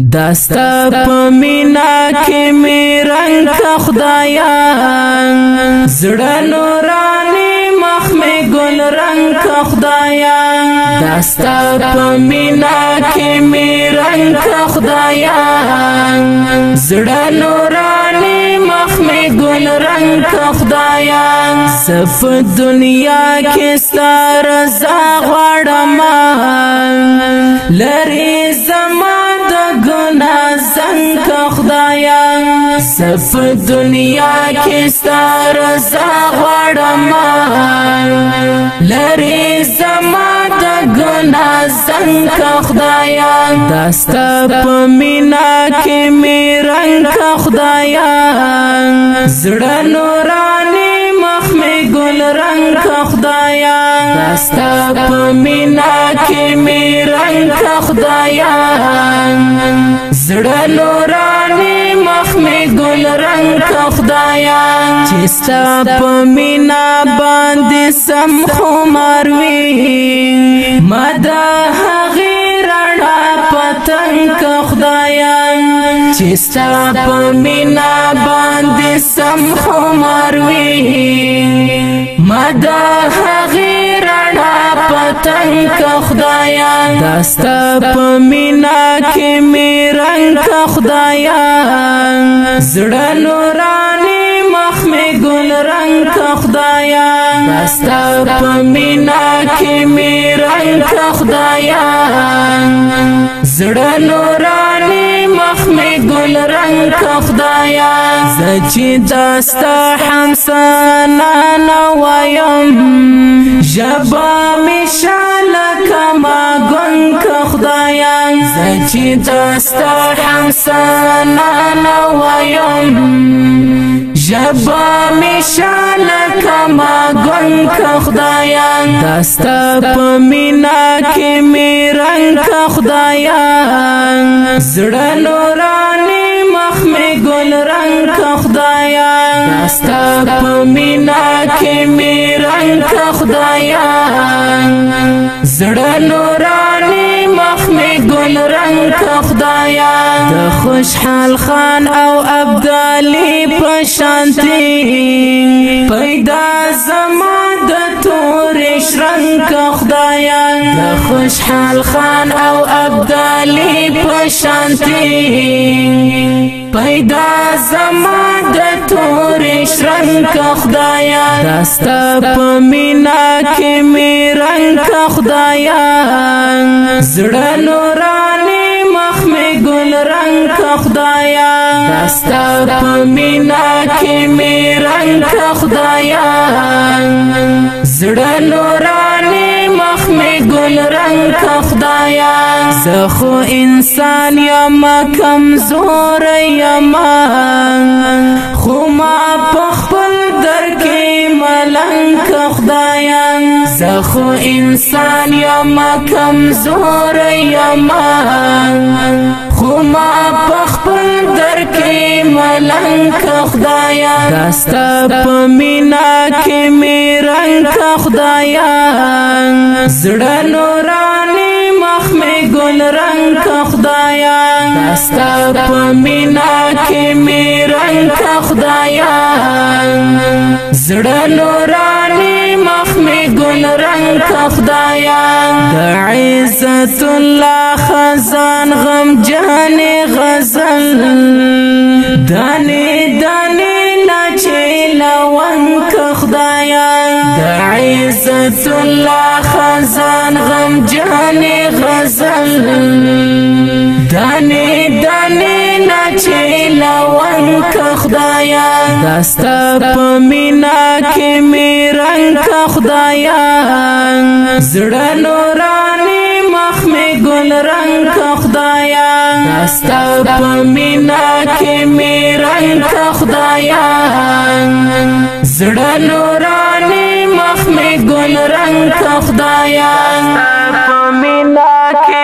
داستا پمینا کې می رنگ کا خدایا زړه نورانی مخ می ګل رنگ کا خدایا داستا پمینا کې می رنگ کا خدایا زړه نورانی مخ می ګل رنگ کا خدایا صف دنیا کې ستار رضا غواړم لری زما زنگ خدایا صف دنیا کې ستار رضا غواړم لری زما د ګناه زنگ خدایا داستا پمینا کې می رنگ خدایا زړه نورانی مخ می ګل رنگ خدایا داستا پمینا کې می رنگ خدایا زړه نورانی مخ می ګل رنگ خدایا چې ستا په مینا باندې سم خمار وي مدا هغې رڼا پتنګ خدایا چې ستا په مینا باندې سم خمار وي مدا هغې رڼا پتنګ خدایا داستا په مینا کې می رنگ خدایا زړه نورانی مخ می ګل رنگ خدایا داستا په مینا کې می رنگ خدایا زړه نورانی مخ می ګل رنگ خدایا زچې داستا همسانا نوایم ژبه می شاله کما ګنګ خدایا زچې داستا همسانا نوایم ژبه می شاله کما ګنګ خدایا داستا په مینا کې می رنگ خدایا زړه نورانی مخ می ګل رنگ خدایا داستا په مینا کې می رنگ خدایا زړه نورانی مخ می ګل رنگ خدایا د خوشحال خان او ابدالي په شانتي پیدا زما د تورش رنگ خدایا د خوشحال خان او ابدالي په شانتي پیدا زما د تورش رنگ خدایا داستا په مینا کې می رنگ خدایا زړه نورانی مخ می ګل رنگ خدایا داستا په مینا کې می رنگ خدایا زړه نورانی مخ می ګل رنگ خدایا زه خو انسان یم کمزور یم خو ما په خپل در کې ملنګ خدایا زه خو انسان یم کمزور یم خو ما په خپل در کې ملنګ خدایا داستا په مینا کې می رنگ خدایا زړه نورانی مخ می ګل رنگ خدایا داستا په مینا کې می رنگ خدایا زړه نورانی مخ می ګل رنگ خدایا د عزت الله خزان غم جهان غزل دانی دانی ناچې لونګ خدایا د عزت الله خزان غم جهان غزل دانی دانی ناچې لونګ خدایا داستا په مینا کې می رنگ خدایا زړه نورانی مخ می ګل رنگ خدایا داستا په مینا کې می رنگ خدایا زړه نورانی مخ می ګل رنگ خدایا په مینا کې